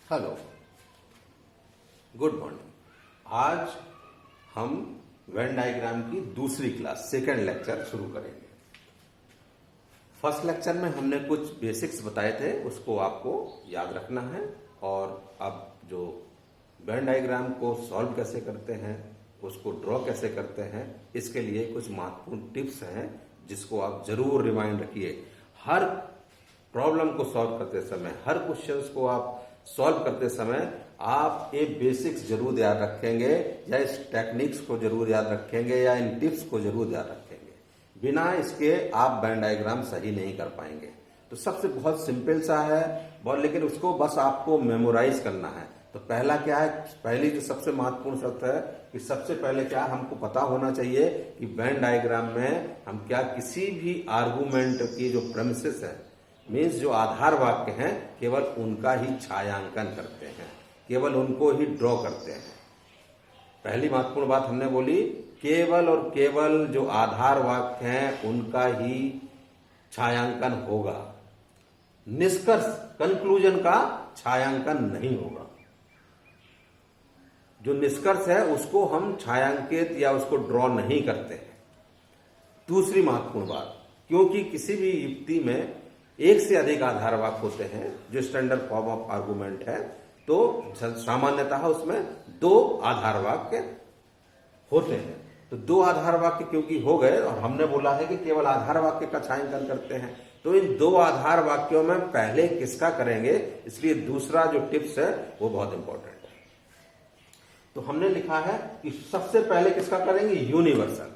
Hello, good morning. आज हम Venn diagram की दूसरी क्लास सेकेंड लेक्चर शुरू करेंगे। फर्स्ट लेक्चर में हमने कुछ बेसिक्स बताए थे, उसको आपको याद रखना है। और अब जो वेन डायग्राम को सॉल्व कैसे करते हैं, उसको ड्रॉ कैसे करते हैं, इसके लिए कुछ महत्वपूर्ण टिप्स हैं जिसको आप जरूर रिमाइंड रखिए। हर प्रॉब्लम को सॉल्व करते समय, हर क्वेश्चंस को आप सॉल्व करते समय आप ये बेसिक्स जरूर याद रखेंगे, या इस टेक्निक्स को जरूर याद रखेंगे, या इन टिप्स को जरूर याद रखेंगे। बिना इसके आप वेन डायग्राम सही नहीं कर पाएंगे। तो सबसे बहुत सिंपल सा है बहुत, लेकिन उसको बस आपको मेमोराइज करना है। तो पहला क्या है, पहली जो सबसे महत्वपूर्ण शर्त है कि सबसे पहले क्या हमको पता होना चाहिए कि वेन डायग्राम में हम क्या किसी भी आर्गुमेंट की जो प्रेमिसेस है, मीन्स जो आधार वाक्य हैं, केवल उनका ही छायांकन करते हैं, केवल उनको ही ड्रॉ करते हैं। पहली महत्वपूर्ण बात हमने बोली, केवल और केवल जो आधार वाक्य हैं उनका ही छायांकन होगा। निष्कर्ष, कंक्लूजन का छायांकन नहीं होगा। जो निष्कर्ष है उसको हम छायांकित या उसको ड्रॉ नहीं करते हैं। दूसरी महत्वपूर्ण बात, क्योंकि किसी भी युक्ति में एक से अधिक आधार वाक्य होते हैं जो स्टैंडर्ड फॉर्म ऑफ आर्गुमेंट है, तो सामान्यतः उसमें दो आधार वाक्य होते हैं। तो दो आधार वाक्य क्योंकि हो गए, और हमने बोला है कि केवल आधार वाक्य का छायांकन करते हैं, तो इन दो आधार वाक्यों में पहले किसका करेंगे, इसलिए दूसरा जो टिप्स है वो बहुत इंपॉर्टेंट है। तो हमने लिखा है कि सबसे पहले किसका करेंगे, यूनिवर्सल।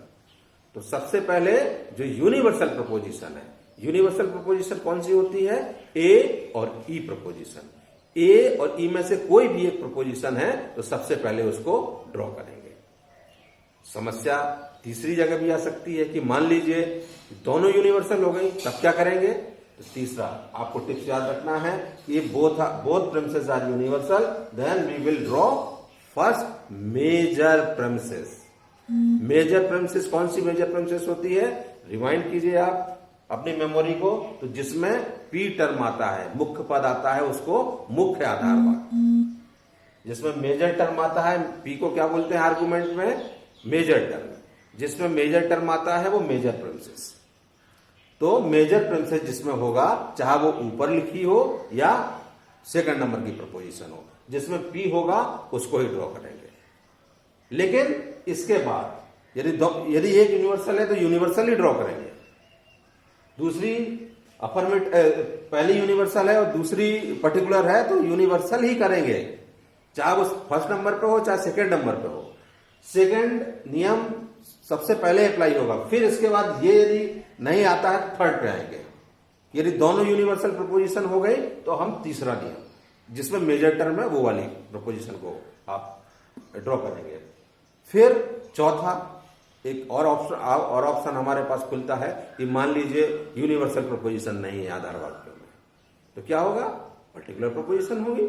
तो सबसे पहले जो यूनिवर्सल प्रपोजिशन है, यूनिवर्सल प्रपोजिशन कौन सी होती है, ए और ई प्रपोजिशन। ए और ई में से कोई भी एक प्रपोजिशन है तो सबसे पहले उसको ड्रॉ करेंगे। समस्या तीसरी जगह भी आ सकती है कि मान लीजिए दोनों यूनिवर्सल हो गई, तब क्या करेंगे। तो तीसरा आपको टिप्स याद रखना है कि both premises are universal, then we will draw first major premises. Major premises कौन सी मेजर प्रेमिसेस होती है, रिमाइंड कीजिए आप अपनी मेमोरी को। तो जिसमें पी टर्म आता है, मुख्य पद आता है, उसको मुख्य आधार वाक्य। जिसमें मेजर टर्म आता है, पी को क्या बोलते हैं आर्गुमेंट में, मेजर टर्म। जिसमें मेजर टर्म आता है वो मेजर प्रेमिसेस। तो मेजर प्रेमिसेस जिसमें होगा, चाहे वो ऊपर लिखी हो या सेकंड नंबर की प्रपोजिशन हो, जिसमें पी होगा उसको ही ड्रॉ करेंगे। लेकिन इसके बाद यदि एक यूनिवर्सल है तो यूनिवर्सल ही ड्रॉ करेंगे। दूसरी पहली यूनिवर्सल है और दूसरी पर्टिकुलर है तो यूनिवर्सल ही करेंगे, चाहे वो फर्स्ट नंबर पे हो चाहे सेकंड नंबर पे हो। सेकंड नियम सबसे पहले अप्लाई होगा, फिर इसके बाद ये यदि नहीं आता है तो थर्ड पे आएंगे। यदि दोनों यूनिवर्सल प्रपोजिशन हो गई तो हम तीसरा नियम जिसमें मेजर टर्म है वो वाली प्रपोजिशन को आप ड्रॉ करेंगे। फिर चौथा एक और ऑप्शन हमारे पास खुलता है कि मान लीजिए यूनिवर्सल प्रपोजिशन नहीं है आधार वाक्यों में, तो क्या होगा, पर्टिकुलर प्रपोजिशन होगी।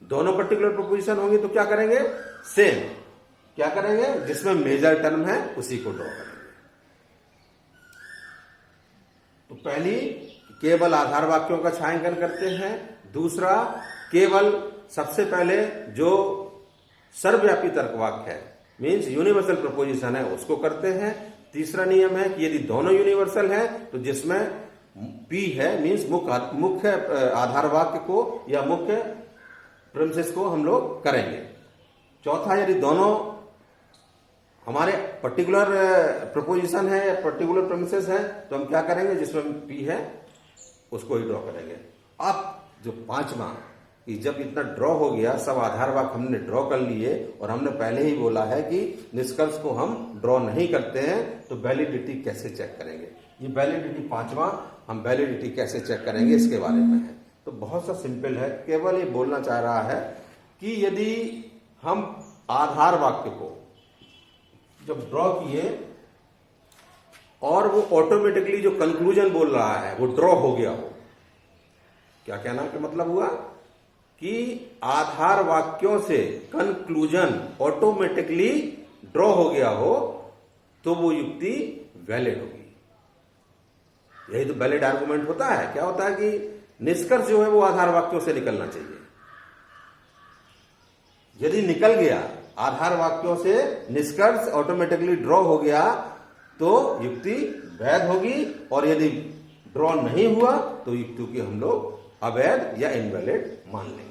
दोनों पर्टिकुलर प्रपोजिशन होंगी तो क्या करेंगे, सेम क्या करेंगे, जिसमें मेजर टर्म है उसी को ड्रॉ करेंगे। तो पहली केवल आधार वाक्यों का छायांकन करते हैं। दूसरा, केवल सबसे पहले जो सर्वव्यापी तर्क वाक्य है, मीन्स यूनिवर्सल प्रपोजिशन है, उसको करते हैं। तीसरा नियम है कि यदि दोनों यूनिवर्सल है तो जिसमें पी है, मीन्स मुख्य आधार वाक्य को या मुख्य प्रेमिसेस को हम लोग करेंगे। चौथा, यदि दोनों हमारे पर्टिकुलर प्रपोजिशन है या पर्टिकुलर प्रेमिसेस है तो हम क्या करेंगे, जिसमें पी है उसको ही ड्रॉ करेंगे। अब जो पांचवा, कि जब इतना ड्रॉ हो गया, सब आधार वाक्य हमने ड्रॉ कर लिए, और हमने पहले ही बोला है कि निष्कर्ष को हम ड्रॉ नहीं करते हैं, तो वैलिडिटी कैसे चेक करेंगे। ये वैलिडिटी पांचवा, हम वैलिडिटी कैसे चेक करेंगे इसके बारे में है। तो बहुत सा सिंपल है, केवल ये बोलना चाह रहा है कि यदि हम आधार वाक्य को जब ड्रॉ किए और वो ऑटोमेटिकली जो कंक्लूजन बोल रहा है वो ड्रॉ हो गया हो, क्या कहना का मतलब हुआ कि आधार वाक्यों से कंक्लूजन ऑटोमेटिकली ड्रॉ हो गया हो, तो वो युक्ति वैलिड होगी। यही तो वैलिड आर्गुमेंट होता है। क्या होता है कि निष्कर्ष जो है वो आधार वाक्यों से निकलना चाहिए। यदि निकल गया, आधार वाक्यों से निष्कर्ष ऑटोमेटिकली ड्रॉ हो गया, तो युक्ति वैध होगी, और यदि ड्रॉ नहीं हुआ तो युक्ति की हम लोग अवैध या इनवैलिड मान लेंगे।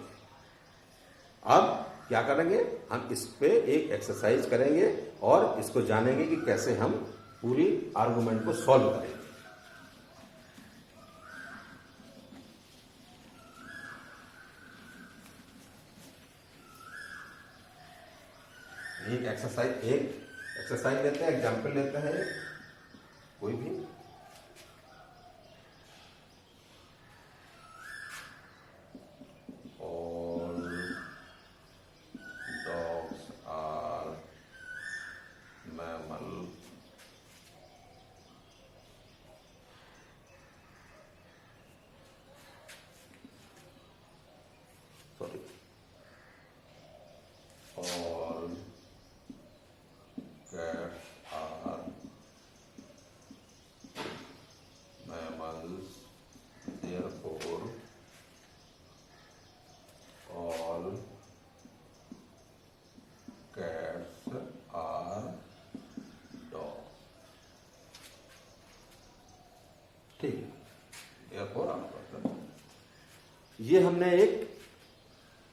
अब क्या करेंगे, हम इस पे एक एक्सरसाइज करेंगे और इसको जानेंगे कि कैसे हम पूरी आर्गुमेंट को सॉल्व करेंगे। एक एक्सरसाइज लेते हैं, एग्जाम्पल लेते हैं कोई भी। All dogs are mammal, sorry, all cats are mammals, therefore all cats are dogs। ठीक है, therefore ये हमने एक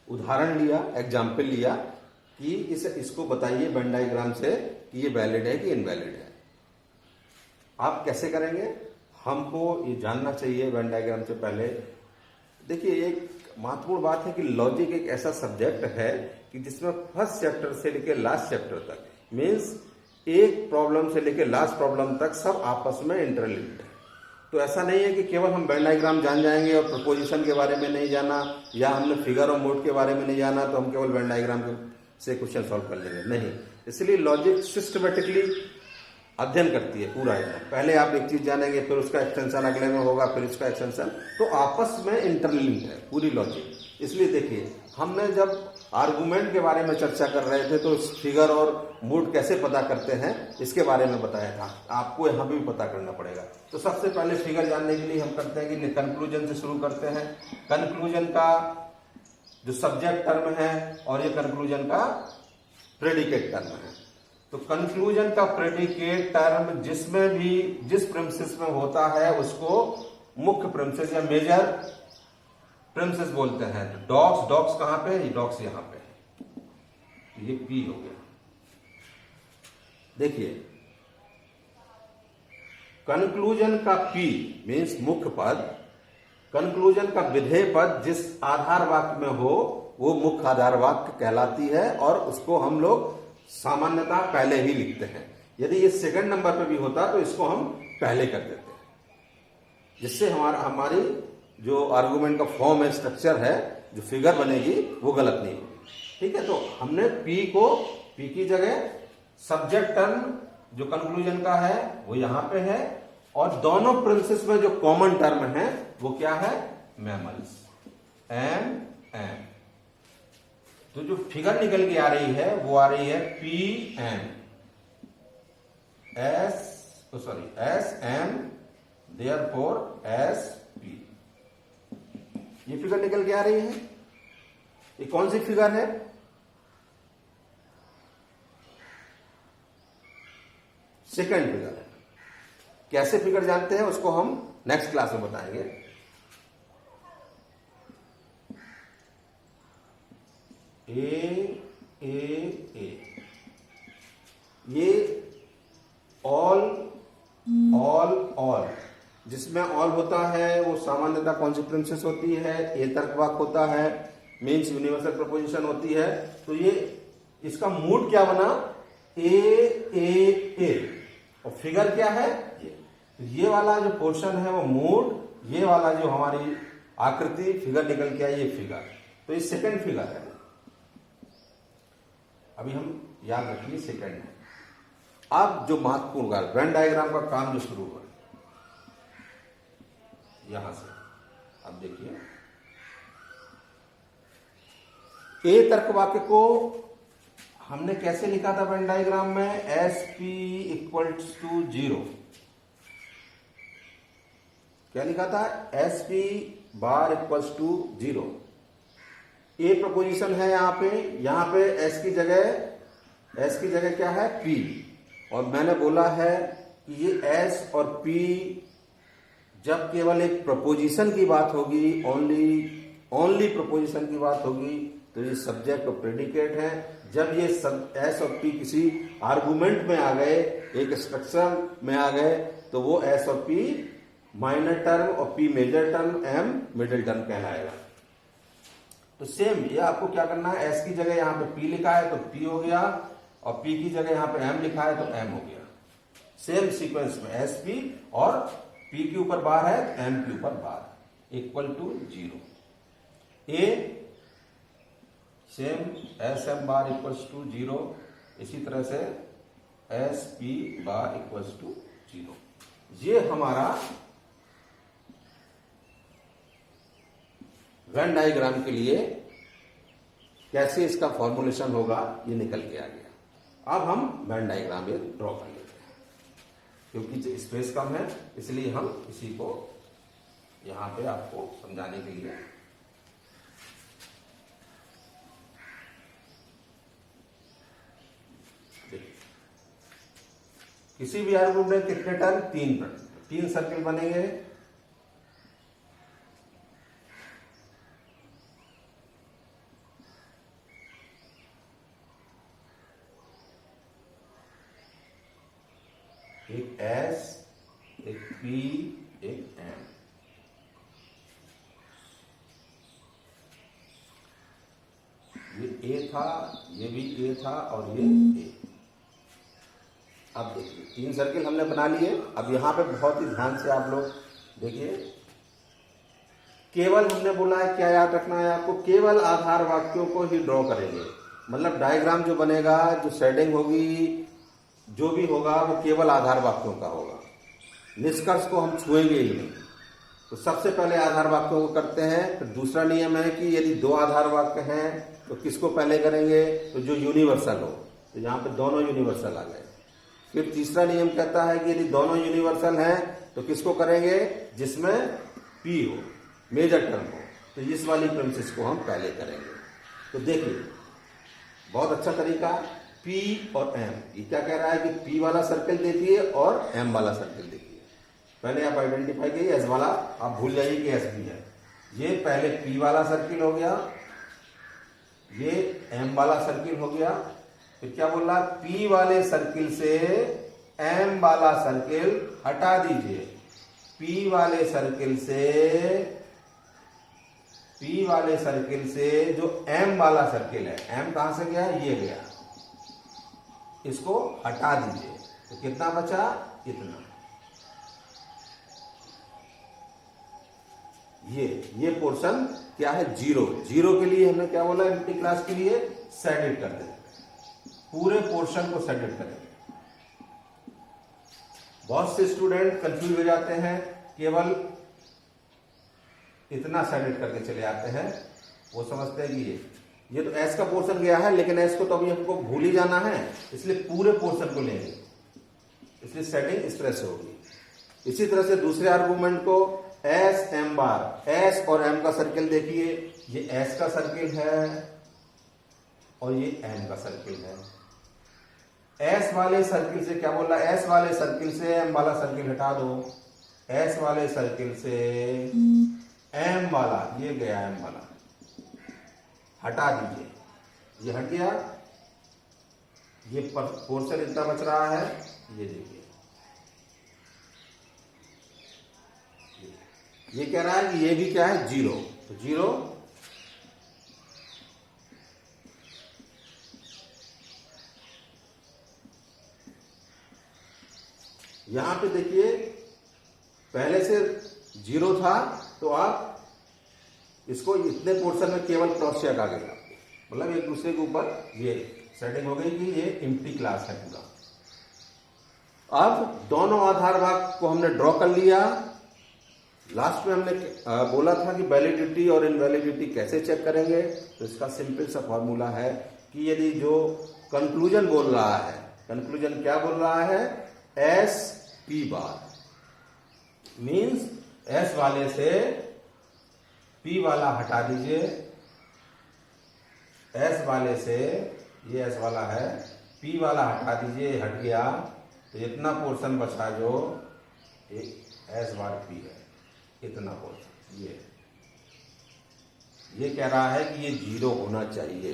उदाहरण लिया, एग्जाम्पल लिया कि इसको बताइए वेन डायग्राम से कि ये वैलिड है कि इनवैलिड है। आप कैसे करेंगे, हमको ये जानना चाहिए वेन डायग्राम से पहले। देखिए, एक महत्वपूर्ण बात है कि लॉजिक एक ऐसा सब्जेक्ट है कि जिसमें फर्स्ट चैप्टर से लेकर लास्ट चैप्टर तक, मीन्स एक प्रॉब्लम से लेकर लास्ट प्रॉब्लम तक सब आपस में इंटरलिंक्ड है। तो ऐसा नहीं है कि केवल हम वेन डायग्राम जान जाएंगे और प्रपोजिशन के बारे में नहीं जाना, या हमने फिगर और मोड के बारे में नहीं जाना तो हम केवल वेन डायग्राम से क्वेश्चन सॉल्व कर लेंगे, नहीं। इसलिए लॉजिक सिस्टमेटिकली अध्ययन करती है पूरा एकदम। पहले आप एक चीज जानेंगे, फिर उसका एक्सटेंशन अगले में होगा, फिर इसका एक्सटेंशन, तो आपस में इंटरलिंक्ड है पूरी लॉजिक। इसलिए देखिए, हमने जब आर्गुमेंट के बारे में चर्चा कर रहे थे तो फिगर और मूड कैसे पता करते हैं इसके बारे में बताया था, आपको यहां भी पता करना पड़ेगा। तो सबसे पहले फिगर जानने के लिए हम करते हैं कि कंक्लूजन से शुरू करते हैं। कंक्लूजन का जो सब्जेक्ट टर्म है और ये कंक्लूजन का प्रेडिकेट टर्म है। तो कंक्लूजन का प्रेडिकेट टर्म जिस प्रेमिसेस में होता है उसको मुख्य प्रेमिसेस या मेजर प्रेमिसेस बोलते हैं। तो डॉग्स कहां पे है, डॉग्स यहां पे है, ये पी हो गया। देखिए, कंक्लूजन का पी मीन्स मुख्य पद, कंक्लूजन का विधेय पद जिस आधार वाक्य में हो वो मुख्य आधार वाक्य कहलाती है, और उसको हम लोग सामान्यतः पहले ही लिखते हैं। यदि ये सेकंड नंबर पे भी होता तो इसको हम पहले कर देते हैं, जिससे हमारी जो आर्गुमेंट का फॉर्म है, स्ट्रक्चर है, जो फिगर बनेगी वो गलत नहीं होगी। ठीक है, तो हमने पी की जगह सब्जेक्ट टर्म जो कंक्लूजन का है वो यहां पे है, और दोनों प्रिंसेस में जो कॉमन टर्म है वो क्या है, मैमल्स, एम। तो जो फिगर निकल के आ रही है वो आ रही है P M, S M, therefore S P. ये फिगर निकल के आ रही है। ये कौन सी फिगर है, सेकंड फिगर है। कैसे फिगर जानते हैं उसको हम नेक्स्ट क्लास में बताएंगे। ए ये ऑल जिसमें ऑल होता है वो सामान्यतः कौन सी प्रिंसेस होती है, ए तर्कवाक होता है, मीन्स यूनिवर्सल प्रपोजिशन होती है। तो ये इसका मूड क्या बना, ए, और फिगर क्या है, ये वाला जो पोर्शन है वो मूड, ये वाला जो हमारी आकृति फिगर निकल के आई ये फिगर, तो ये सेकंड फिगर है। अभी हम याद रखिए सेकंड है। अब जो महत्वपूर्ण कार्य वेन डायग्राम का काम जो शुरू हुआ यहां से, अब देखिए, ए तर्क वाक्य को हमने कैसे लिखा था वेन डायग्राम में, एस पी इक्वल्स टू 0। क्या लिखा था, S P bar equals to 0। A proposition है यहाँ पे एस की जगह क्या है, पी। और मैंने बोला है कि ये एस और पी जब केवल एक प्रपोजिशन की बात होगी, ओनली प्रपोजिशन की बात होगी, तो ये सब्जेक्ट और प्रेडिकेट है। जब ये सब एस और पी किसी आर्गुमेंट में आ गए, एक स्ट्रक्चर में आ गए, तो वो एस और पी माइनर टर्म और P major term, M middle term कहलाएगा। तो सेम ये आपको क्या करना है, एस की जगह यहाँ पे पी लिखा है तो पी हो गया, और पी की जगह यहाँ पे एम लिखा है तो एम हो गया। सेम सीक्वेंस में एस पी और पी के ऊपर बार है, एम के ऊपर bar, equal to 0। A same S M bar equals to 0, इसी तरह से S P bar equals to 0। ये हमारा वेन डायग्राम के लिए कैसे इसका फॉर्मुलेशन होगा ये निकल के आ गया। अब हम वेन डायग्राम ये ड्रॉ कर लेते हैं, क्योंकि स्पेस कम है इसलिए हम इसी को यहां पे आपको समझाने के लिए किसी भी आर्गुमेंट में कितने टर्म, 3 सर्किल बनेंगे। एक एस, एक पी, एक एम। ये ए था, ये भी ए था और ये ए। अब देखिए 3 सर्किल हमने बना लिए। अब यहां पे बहुत ही ध्यान से आप लोग देखिए, केवल हमने बोला है क्या याद रखना है आपको, केवल आधार वाक्यों को ही ड्रॉ करेंगे। मतलब डायग्राम जो बनेगा, जो शेडिंग होगी, जो भी होगा वो केवल आधार वाक्यों का होगा। निष्कर्ष को हम छुएंगे ही नहीं। तो सबसे पहले आधार वाक्यों को करते हैं। फिर दूसरा नियम है कि यदि 2 आधार वाक्य हैं तो किसको पहले करेंगे, तो जो यूनिवर्सल हो। तो यहां पे दोनों यूनिवर्सल आ गए। फिर तीसरा नियम कहता है कि यदि दोनों यूनिवर्सल हैं तो किसको करेंगे, जिसमें पी हो, मेजर टर्म हो। तो इस वाली प्रेमिसेस को हम पहले करेंगे। तो देखिए बहुत अच्छा तरीका, पी और एम। ये क्या कह रहा है कि पी वाला सर्कल देखिए और एम वाला सर्कल देखिए। पहले आप आइडेंटिफाई करिए, एस वाला आप भूल जाइए कि एस भी है। ये पहले पी वाला सर्किल हो गया, ये एम वाला सर्किल हो गया। फिर क्या बोल रहा, पी वाले सर्किल से एम वाला सर्किल हटा दीजिए। पी वाले सर्किल से जो एम वाला सर्किल है, एम कहां से गया, ये गया, इसको हटा दीजिए। तो कितना बचा, इतना। ये पोर्शन क्या है, 0 के लिए हमने क्या बोला, एम्प्टी क्लास के लिए सेट कर दें, पूरे पोर्शन को सेट करें। बहुत से स्टूडेंट कंफ्यूज हो जाते हैं, केवल इतना सेट करके चले आते हैं। वो समझते हैं कि ये तो एस का पोर्शन गया है, लेकिन एस को तो अभी हमको भूल ही जाना है, इसलिए पूरे पोर्शन को लेंगे। इसलिए सेटिंग इस तरह से होगी। इसी तरह से दूसरे आर्गुमेंट को एस एम बार, एस और एम का सर्किल देखिए, ये एस का सर्किल है और ये एम का सर्किल है। एस वाले सर्किल से क्या बोल रहा है, एस वाले सर्किल से एम वाला सर्किल हटा दो। एस वाले सर्किल से एम वाला, ये गया एम वाला, हटा दीजिए। ये हट गया, ये पोर्शन इतना बच रहा है, ये देखिए। ये कह रहा है कि ये भी क्या है, 0। तो 0, यहां पे देखिए पहले से 0 था, तो आप इसको इतने पोर्शन में केवल क्रॉस चेक आ गया, मतलब एक दूसरे के ऊपर ये सेटिंग हो गई कि ये एम्प्टी क्लास है पूरा। अब दोनों आधार भाग को हमने ड्रॉ कर लिया। लास्ट में हमने बोला था कि वैलिडिटी और इनवैलिडिटी कैसे चेक करेंगे। तो इसका सिंपल सा फॉर्मूला है कि यदि जो कंक्लूजन बोल रहा है, कंक्लूजन क्या बोल रहा है, एस पी बार, मीन्स एस वाले से पी वाला हटा दीजिए, एस वाले से, ये एस वाला है, पी वाला हटा दीजिए, हट गया, तो इतना पोर्शन बचा जो एस बार पी है, इतना पोर्शन, ये कह रहा है कि ये 0 होना चाहिए।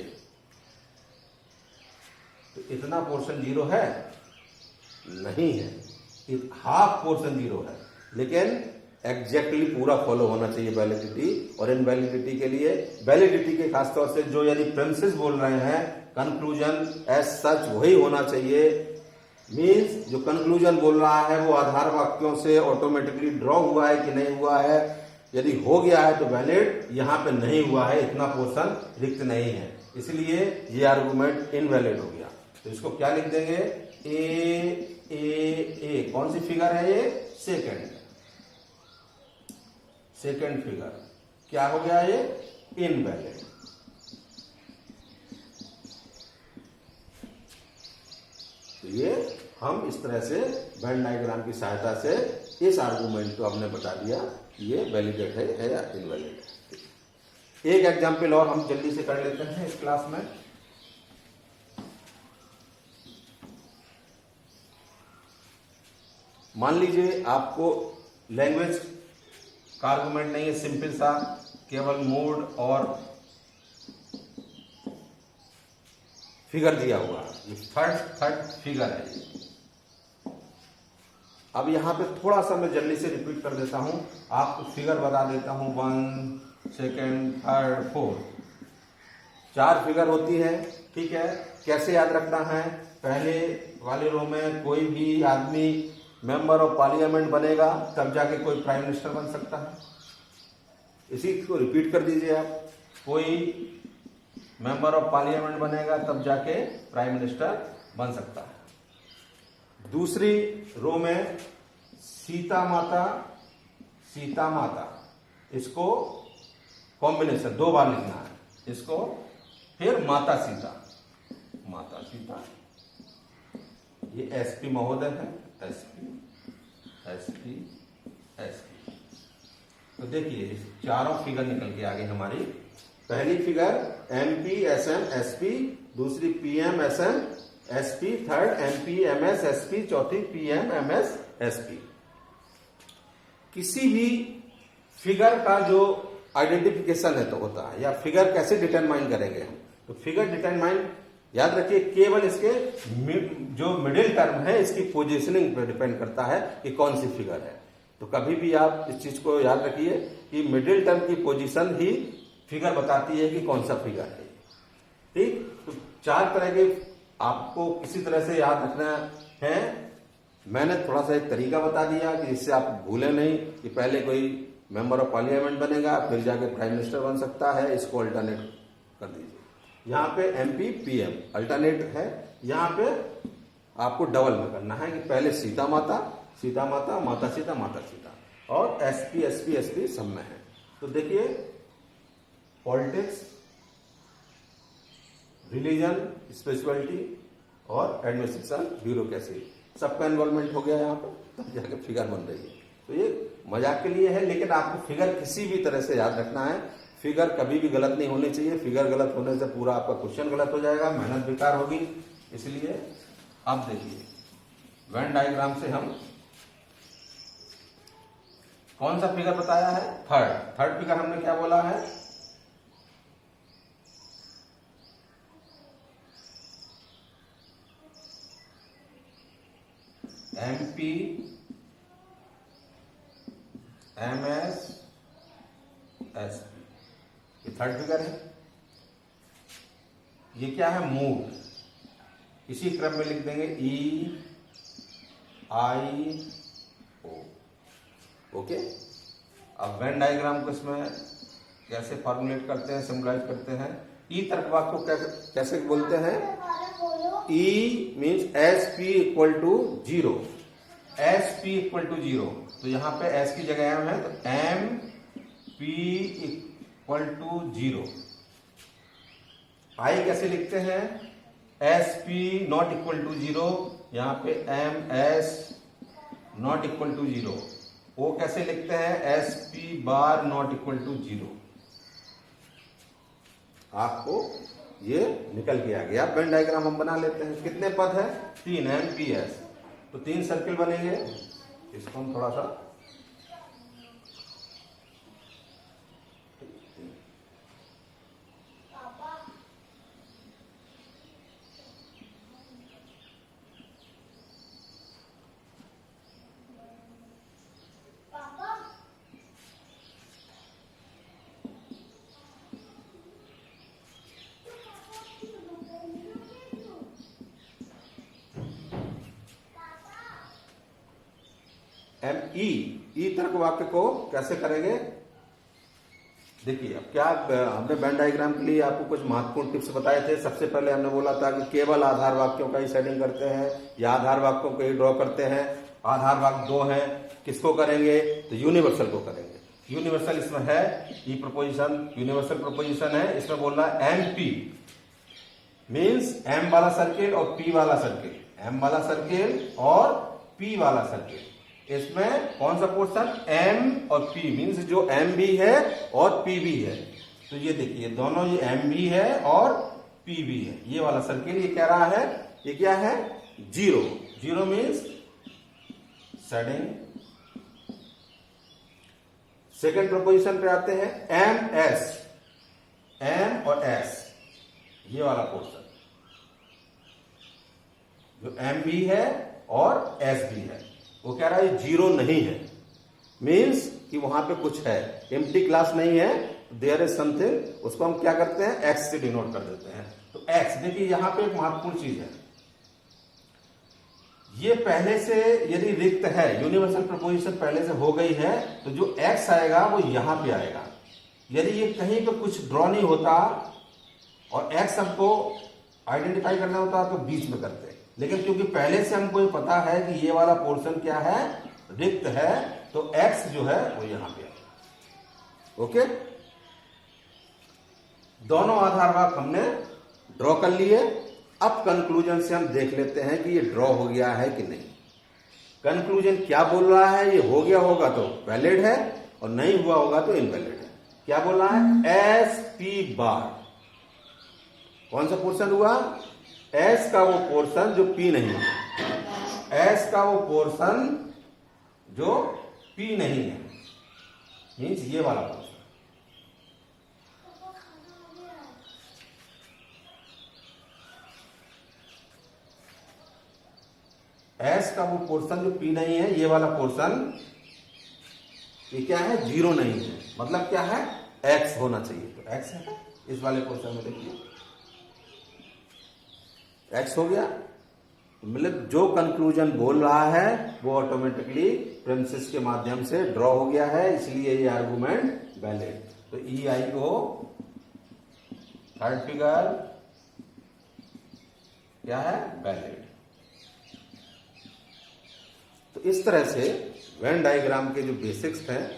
तो इतना पोर्शन 0 है? नहीं है, हाफ पोर्शन 0 है, लेकिन एग्जैक्टली पूरा फॉलो होना चाहिए वैलिडिटी। और इन वैलिडिटी के लिए, वैलिडिटी के खासतौर से जो यदि प्रेमिसेस बोल रहे हैं, कंक्लूजन एज सच वही होना चाहिए। मीन्स जो कंक्लूजन बोल रहा है वो आधार वाक्यों से ऑटोमेटिकली ड्रॉ हुआ है कि नहीं हुआ है। यदि हो गया है तो वैलिड, यहां पे नहीं हुआ है, इतना पोर्शन रिक्त नहीं है, इसलिए ये आर्गुमेंट इनवैलिड हो गया। तो इसको क्या लिख देंगे? ए कौन सी फिगर है ये? सेकंड फिगर क्या हो गया ये? इनवैलिड। तो ये हम इस तरह से वेन डायग्राम की सहायता से इस आर्गुमेंट को हमने बता दिया कि ये वैलिडेट है या इनवैलिड है। एक एग्जाम्पल और हम जल्दी से कर लेते हैं इस क्लास में। मान लीजिए आपको लैंग्वेज का आर्गुमेंट नहीं है, सिंपल सा केवल मोड और फिगर दिया हुआ, ये थर्ड फिगर है। अब यहां पे थोड़ा सा मैं जल्दी से रिपीट कर देता हूं, आपको फिगर बता देता हूं। 1, 2, 3, 4 4 फिगर होती है, ठीक है। कैसे याद रखना है? पहले वाले रो में कोई भी आदमी मेंबर ऑफ पार्लियामेंट बनेगा तब जाके कोई प्राइम मिनिस्टर बन सकता है। इसी को रिपीट कर दीजिए आप, कोई मेंबर ऑफ पार्लियामेंट बनेगा तब जाके प्राइम मिनिस्टर बन सकता है। दूसरी रो में सीता माता, इसको कॉम्बिनेशन 2 बार लिखना है इसको। फिर माता सीता, ये एसपी महोदय है, एसपी। तो देखिए चारों फिगर निकल के आ गई हमारी। पहली फिगर एमपी एसएम एसपी, दूसरी PM SM SP, third MP MS SP, चौथी पीएम एमएस एसपी। किसी भी फिगर का जो आइडेंटिफिकेशन है तो होता है, या फिगर कैसे डिटरमाइन करेंगे हम? तो फिगर डिटरमाइन याद रखिए केवल इसके जो मिडिल टर्म है इसकी पोजीशनिंग पर डिपेंड करता है कि कौन सी फिगर है। तो कभी भी आप इस चीज को याद रखिए कि मिडिल टर्म की पोजीशन ही फिगर बताती है कि कौन सा फिगर है, ठीक। तो 4 तरह के आपको किसी तरह से याद रखना है। मैंने थोड़ा सा एक तरीका बता दिया कि इससे आप भूले नहीं कि पहले कोई मेंबर ऑफ पार्लियामेंट बनेगा फिर जाके प्राइम मिनिस्टर बन सकता है, इसको अल्टरनेट कर दीजिए। यहाँ पे एमपी पीएम अल्टरनेट है, यहाँ पे आपको डबल में करना है कि पहले सीता माता, माता सीता, और एसपी सब में है। तो देखिए पॉलिटिक्स, रिलीजन, स्पिरिचुअलिटी और एडमिनिस्ट्रेशन, ब्यूरोक्रेसी, सबका इन्वॉल्वमेंट हो गया यहाँ पर, तब जाके फिगर बन रही है। तो ये मजाक के लिए है, लेकिन आपको फिगर किसी भी तरह से याद रखना है। फिगर कभी भी गलत नहीं होनी चाहिए, फिगर गलत होने से पूरा आपका क्वेश्चन गलत हो जाएगा, मेहनत बेकार होगी। इसलिए अब देखिए वेन डायग्राम से हम कौन सा फिगर बताया है? थर्ड फिगर हमने क्या बोला है? एमपी एमएस एसपी, ये थर्ड फिगर है। ये क्या है? मूड। इसी क्रम में लिख देंगे EIO, ओके। अब वेन डायग्राम को इसमें कैसे फॉर्मुलेट करते हैं, सिंबलाइज करते हैं? ई तर्कवाद को कैसे बोलते हैं? E means SP equal to 0, SP equal to 0। तो यहां पे S की जगह M है, तो MP इक्वल टू 0। I कैसे लिखते हैं? SP नॉट इक्वल टू 0, यहां पे MS not equal to 0। O कैसे लिखते हैं? SP bar not equal to 0। आपको ये निकल के आ गया। वेन डायग्राम हम बना लेते हैं। कितने पद है? 3 MPS, तो 3 सर्किल बनेंगे। इसको हम थोड़ा सा ई तर्क वाक्य को कैसे करेंगे? देखिए, अब क्या हमने वेन डायग्राम के लिए आपको कुछ महत्वपूर्ण टिप्स बताए थे। सबसे पहले हमने बोला था कि केवल आधार वाक्यों का ही सेटिंग करते हैं या आधार वाक्यों को ही ड्रॉ करते हैं। आधार वाक्य 2 है, किसको करेंगे? तो यूनिवर्सल को करेंगे। यूनिवर्सल इसमें है ई प्रपोजिशन, यूनिवर्सल प्रपोजिशन है। इसमें बोल रहा है MP मीन्स M वाला सर्किल और P वाला सर्किल, M वाला सर्किल और P वाला सर्किल। इसमें कौन सा पोर्शन? M और P मीन्स जो M भी है और P भी है। तो ये देखिए दोनों, ये M भी है और P भी है। ये वाला सर्किल ये कह रहा है, ये क्या है? 0। 0 मीन्स सेटिंग। सेकेंड प्रोपोजिशन पे आते हैं MS, M और S, ये वाला पोर्शन जो M भी है और S भी है, वो कह रहा है 0 नहीं है। मीन्स कि वहां पे कुछ है, एम्प्टी क्लास नहीं है, देयर इज समथिंग। उसको हम क्या करते हैं? X से डिनोट कर देते हैं। तो X, देखिए यहां पे एक महत्वपूर्ण चीज है, ये पहले से यदि रिक्त है, यूनिवर्सल प्रपोजिशन पहले से हो गई है, तो जो X आएगा वो यहां पे आएगा। यदि ये कहीं पे कुछ ड्रॉ नहीं होता और X हमको आइडेंटिफाई करना होता तो बीच में करते, लेकिन क्योंकि पहले से हमको ये पता है कि ये वाला पोर्शन क्या है? रिक्त है, तो X जो है वो यहां पे आएगा। ओके, दोनों आधार वाक्य हमने ड्रॉ कर लिए। अब कंक्लूजन से हम देख लेते हैं कि ये ड्रॉ हो गया है कि नहीं। कंक्लूजन क्या बोल रहा है? ये हो गया होगा तो वैलिड है और नहीं हुआ होगा तो इनवैलिड है। क्या बोल रहा है? SP बार कौन सा पोर्शन हुआ? S का वो पोर्शन जो P नहीं है, S का वो पोर्शन जो P नहीं है, मीन्स ये वाला पोर्शन। S का वो पोर्शन जो P नहीं है, ये वाला पोर्शन, ये क्या है? 0 नहीं है। मतलब क्या है? X होना चाहिए, तो X है इस वाले पोर्शन में। देखिए X हो गया, मतलब जो कंक्लूजन बोल रहा है वो ऑटोमेटिकली प्रेमिसेस के माध्यम से ड्रॉ हो गया है, इसलिए ये आर्गुमेंट वैलिड। तो EI को थर्ड फिगर क्या है? वैलिड। तो इस तरह से वेन डायग्राम के जो बेसिक्स हैं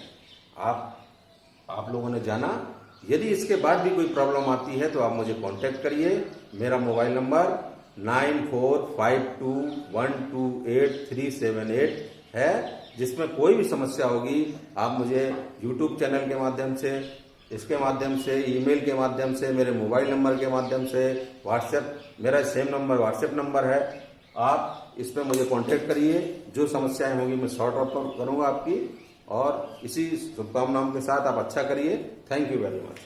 आप लोगों ने जाना। यदि इसके बाद भी कोई प्रॉब्लम आती है तो आप मुझे कांटेक्ट करिए। मेरा मोबाइल नंबर 9452128378 है। जिसमें कोई भी समस्या होगी आप मुझे YouTube चैनल के माध्यम से, इसके माध्यम से, ईमेल के माध्यम से, मेरे मोबाइल नंबर के माध्यम से, व्हाट्सएप, मेरा सेम नंबर व्हाट्सएप नंबर है, आप इस पर मुझे कांटेक्ट करिए। जो समस्याएं होंगी मैं सॉर्ट आउट करूंगा आपकी। और इसी शुभकामनाओं के साथ आप अच्छा करिए। Thank you very much.